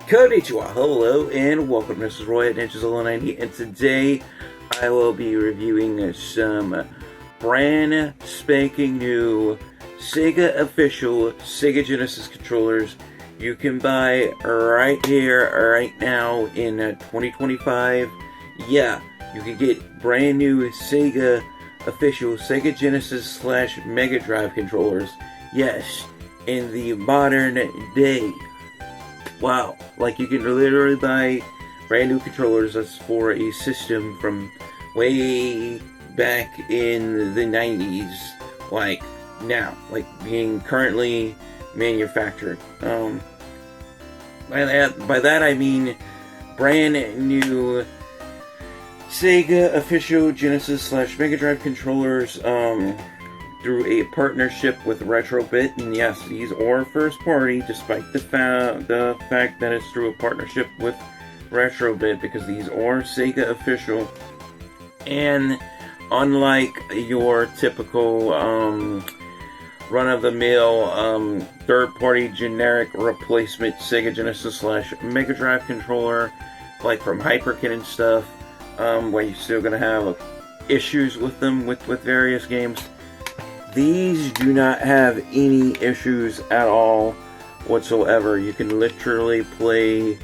Konnichiwa, hello, and welcome to Mrs. Roy at Ninjas90, and today I will be reviewing some brand spanking new Sega official Sega Genesis controllers you can buy right here, right now in 2025. Yeah, you can get brand new Sega official Sega Genesis slash MegaDrive controllers. Yes, in the modern day. Wow, like you can literally buy brand new controllers that's for a system from way back in the 90s, like now, like being currently manufactured. By that I mean brand new Sega official Genesis slash MegaDrive controllers, through a partnership with Retrobit, and yes, these are first party, despite the fact that it's through a partnership with Retrobit, because these are Sega official, and unlike your typical run-of-the-mill third-party generic replacement Sega Genesis slash MegaDrive controller, like from Hyperkin and stuff, where you're still going to have issues with them with various games. These do not have any issues at all whatsoever. You can literally play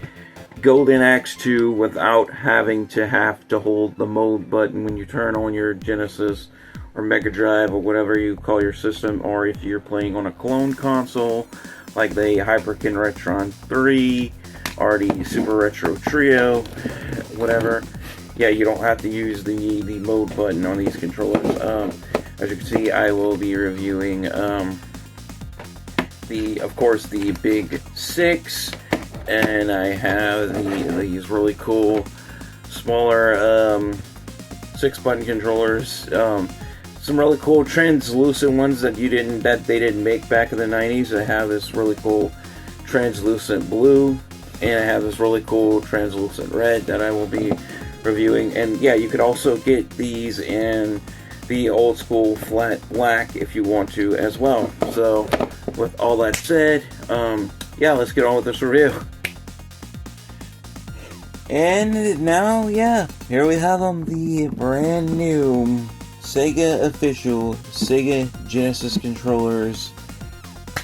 Golden Axe 2 without having to hold the mode button when you turn on your Genesis or Mega Drive or whatever you call your system, or if you're playing on a clone console like the Hyperkin Retron 3 or the Super Retro Trio, whatever. Yeah, you don't have to use the mode button on these controllers. As you can see, I will be reviewing of course, the Big 6, and I have these really cool, smaller 6-button controllers. Some really cool translucent ones that they didn't make back in the 90s. I have this really cool translucent blue, and I have this really cool translucent red that I will be reviewing. And yeah, you could also get these in the old school flat black if you want to as well. So with all that said, yeah, let's get on with this review. And now, yeah, here we have them, the brand new Sega official Sega Genesis controllers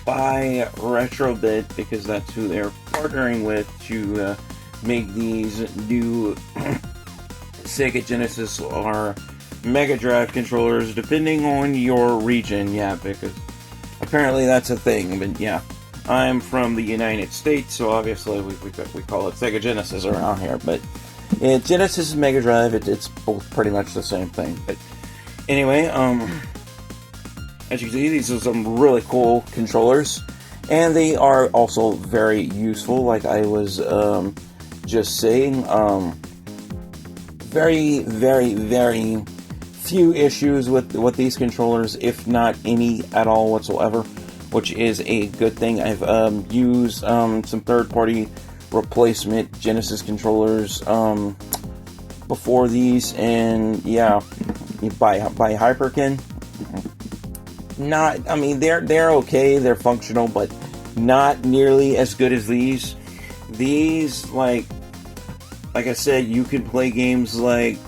by Retrobit, because that's who they're partnering with to make these new Sega Genesis or Mega Drive controllers, depending on your region. Yeah, because apparently that's a thing. But yeah, I'm from the United States, so obviously we call it Sega Genesis around here. But Genesis and Mega Drive, it's both pretty much the same thing. But anyway, as you can see, these are some really cool controllers, and they are also very useful. Like I was just saying, very, very, very few issues with these controllers, if not any at all whatsoever, which is a good thing. I've used some third-party replacement Genesis controllers before these, and yeah, by Hyperkin. I mean, they're okay, they're functional, but not nearly as good as these. These, like I said, you can play games like,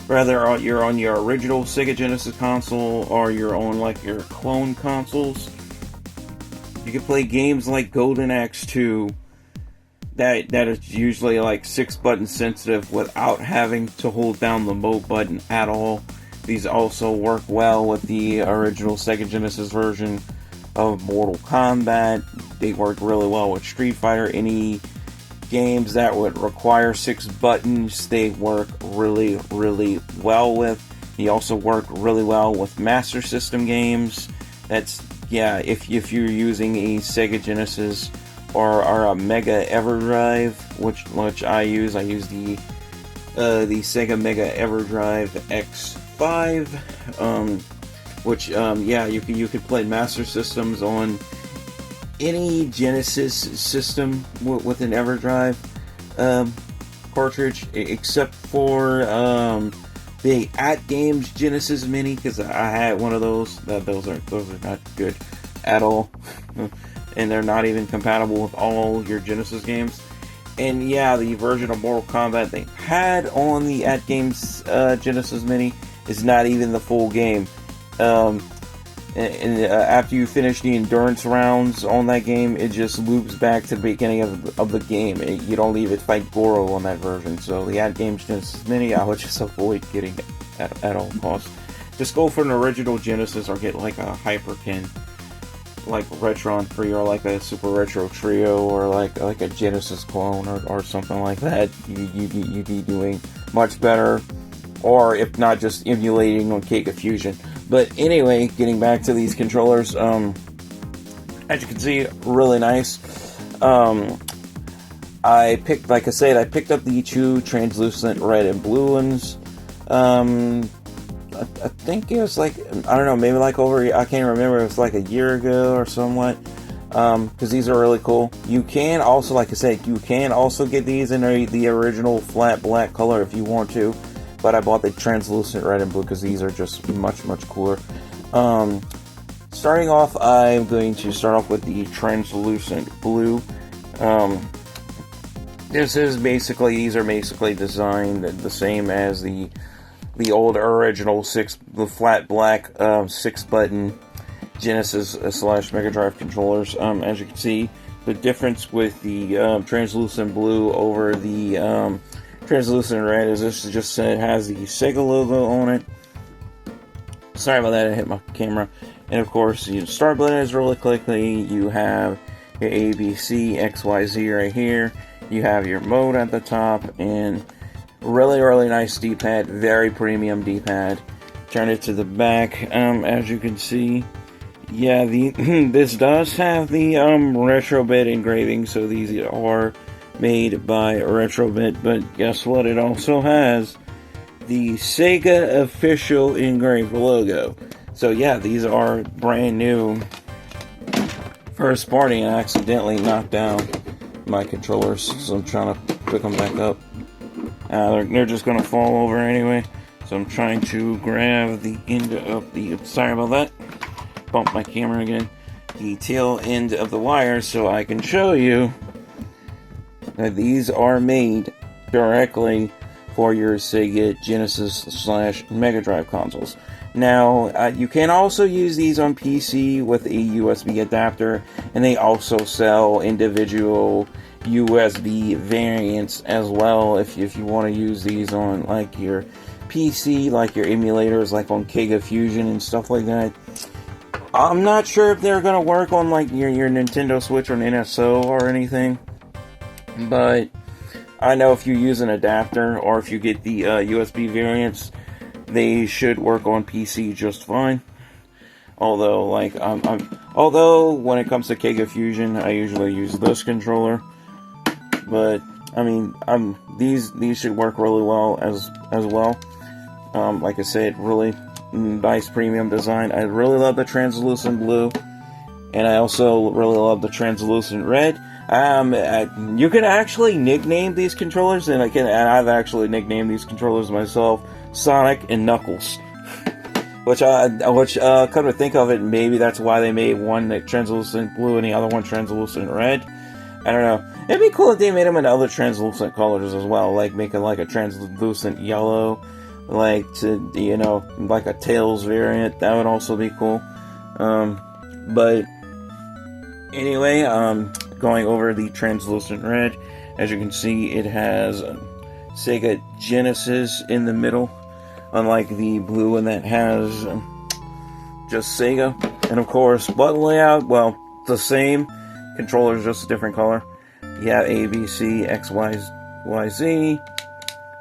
whether you're on your original Sega Genesis console or you're on like your clone consoles. You can play games like Golden Axe 2 that is usually like 6-button sensitive without having to hold down the mode button at all. These also work well with the original Sega Genesis version of Mortal Kombat. They work really well with Street Fighter. Any games that would require 6 buttons, they work really, really well with. They also work really well with Master System games. That's, yeah, if you're using a Sega Genesis or a Mega EverDrive, which I use the Sega Mega EverDrive X5, which yeah, you could play Master Systems on any Genesis system with an EverDrive cartridge, except for the AtGames Genesis Mini, because I had one of those. Those are not good at all, and they're not even compatible with all your Genesis games. And yeah, the version of Mortal Kombat they had on the At Games Genesis Mini is not even the full game. After you finish the endurance rounds on that game, it just loops back to the beginning of the game. You don't even fight Goro on that version. So the At Games Genesis Mini, I would just avoid getting it at all costs. Just go for an original Genesis or get like a Hyperkin, like Retron 3 or like a Super Retro Trio or like a Genesis clone or something like that. You'd be doing much better. Or if not, just emulating on Sega Fusion. But anyway, getting back to these controllers, as you can see, really nice. I picked up the two translucent red and blue ones. I think it was like, I don't know, maybe like I can't remember, it was like a year ago or somewhat. Because these are really cool. You can also, like I said, you can also get these in the original flat black color if you want to. But I bought the translucent red and blue because these are just much cooler. Starting off, I'm going to start off with the translucent blue. These are basically designed the same as the old original the flat black 6-button Genesis / MegaDrive controllers. As you can see, the difference with the translucent blue over the translucent red is this just it has the Sega logo on it. Sorry about that, I hit my camera. And of course, the start button is really quickly. You have your A, B, C, X, Y, Z right here. You have your mode at the top, and really nice D-pad, very premium D-pad. Turn it to the back, as you can see. Yeah, this does have the Retrobit engraving, so these are made by Retrobit, but guess what? It also has the Sega official engraved logo. So yeah, these are brand new. First party, I accidentally knocked down my controllers, so I'm trying to pick them back up. They're just gonna fall over anyway, so I'm trying to grab the end of the, sorry about that, bump my camera again, the tail end of the wire so I can show you that these are made directly for your Sega Genesis / MegaDrive consoles. Now, you can also use these on PC with a USB adapter, and they also sell individual USB variants as well if you want to use these on like your PC, like your emulators, like on Sega Fusion and stuff like that. I'm not sure if they're going to work on like your Nintendo Switch or an NSO or anything. But I know if you use an adapter or if you get the USB variants, they should work on PC just fine. Although, like, although when it comes to Sega Fusion, I usually use this controller. But I mean, these should work really well as well. Like I said, really nice premium design. I really love the translucent blue, and I also really love the translucent red. You can actually nickname these controllers, and I've actually nicknamed these controllers myself, Sonic and Knuckles. Which come to think of it, maybe that's why they made one translucent blue and the other one translucent red. I don't know. It'd be cool if they made them in other translucent colors as well, like making like a translucent yellow, like like a Tails variant. That would also be cool. But anyway, going over the translucent red, as you can see, it has Sega Genesis in the middle, unlike the blue one that has just Sega. And of course, button layout, well, the same. Controllers just a different color. You have A, B, C, X, Y, Z.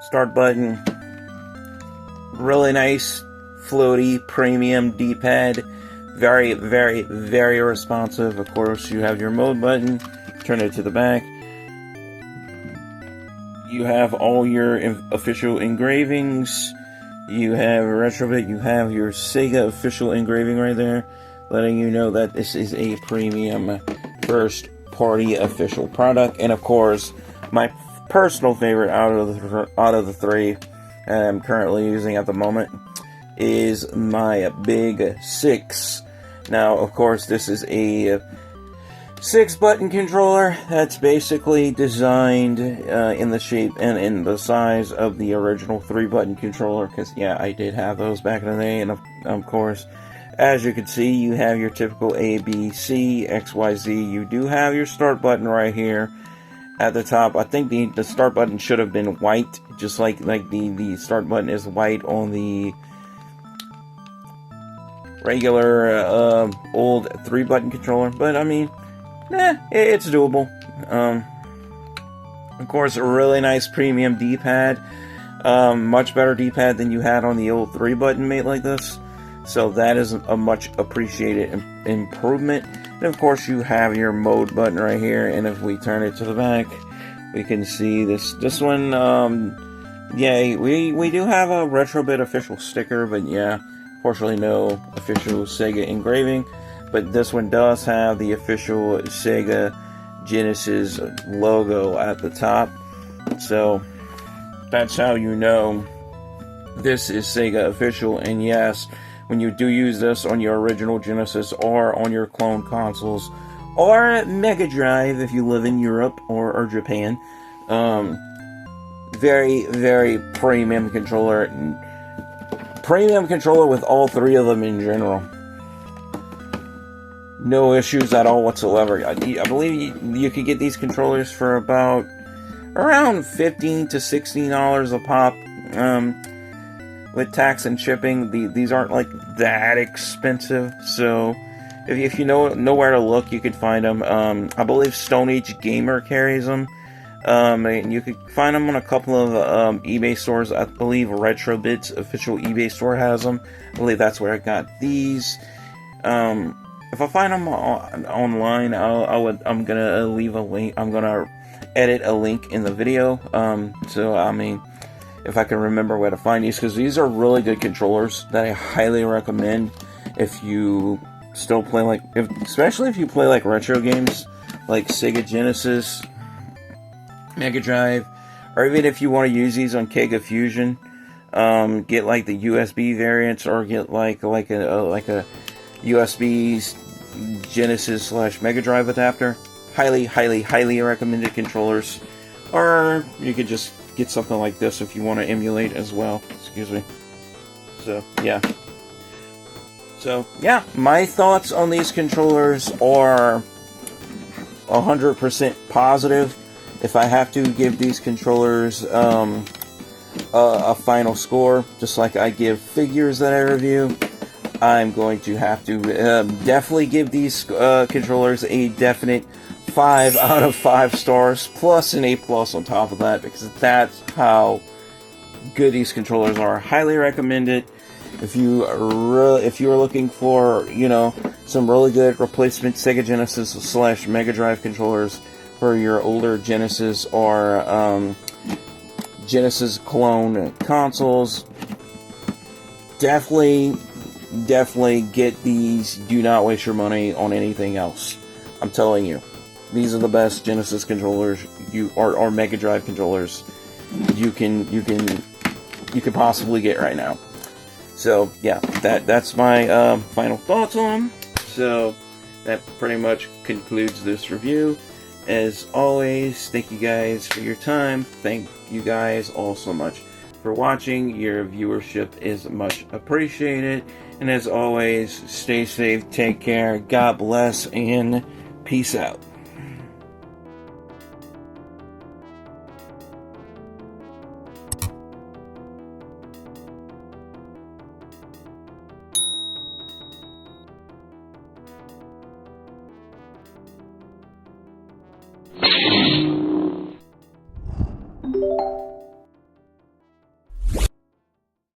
Start button. Really nice, floaty, premium D-pad. Very responsive. Of course, you have your mode button. Turn it to the back. You have all your official engravings. You have Retrobit. You have your Sega official engraving right there, letting you know that this is a premium first-party official product. And of course, my personal favorite out of the three I'm currently using at the moment is my Big 6. Now, of course, this is a 6-button controller that's basically designed in the shape and in the size of the original 3-button controller, because yeah, I did have those back in the day. And of course, as you can see, you have your typical A, B, C, X, Y, Z. You do have your start button right here at the top. I think the start button should have been white, just like the start button is white on the regular old 3-button controller. But I mean, it's doable. Of course, a really nice premium D-pad. Much better D-pad than you had on the old 3-button made like this. So that is a much appreciated improvement. And of course, you have your mode button right here. And if we turn it to the back, we can see this one. Yeah, we do have a Retrobit official sticker, but yeah, fortunately no official Sega engraving. But this one does have the official Sega Genesis logo at the top. So that's how you know this is Sega official. And yes, when you do use this on your original Genesis or on your clone consoles or Mega Drive if you live in Europe or Japan, very, very premium controller. Premium controller with all 3 of them in general. No issues at all whatsoever. I believe you could get these controllers for about around $15 to $16 a pop. With tax and shipping, these aren't like that expensive. So if you know where to look, you can find them. I believe Stone Age Gamer carries them. And you can find them on a couple of eBay stores. I believe Retrobit's official eBay store has them. I believe that's where I got these. If I find them online, I'm gonna leave a link. I'm gonna edit a link in the video. So I mean, if I can remember where to find these, because these are really good controllers that I highly recommend if you still play especially if you play like retro games like Sega Genesis, Mega Drive, or even if you want to use these on Sega Fusion. Get like the USB variants, or get like a USB Genesis / Mega Drive adapter. Highly recommended controllers. Or you could just get something like this if you want to emulate as well. Excuse me. So yeah, my thoughts on these controllers are 100% positive. If I have to give these controllers a final score, just like I give figures that I review, I'm going to have to definitely give these controllers a definite 5 out of 5 stars, plus an A+ on top of that, because that's how good these controllers are. Highly recommended. If you are looking for, some really good replacement Sega Genesis / Mega Drive controllers for your older Genesis or Genesis clone consoles, definitely get these. Do not waste your money on anything else. I'm telling you, these are the best Genesis controllers or Mega Drive controllers you can possibly get right now. So yeah, that's my final thoughts on them. So that pretty much concludes this review. As always, thank you guys for your time. Thank you guys all so much for watching. Your viewership is much appreciated. And as always, stay safe, take care, God bless, and peace out.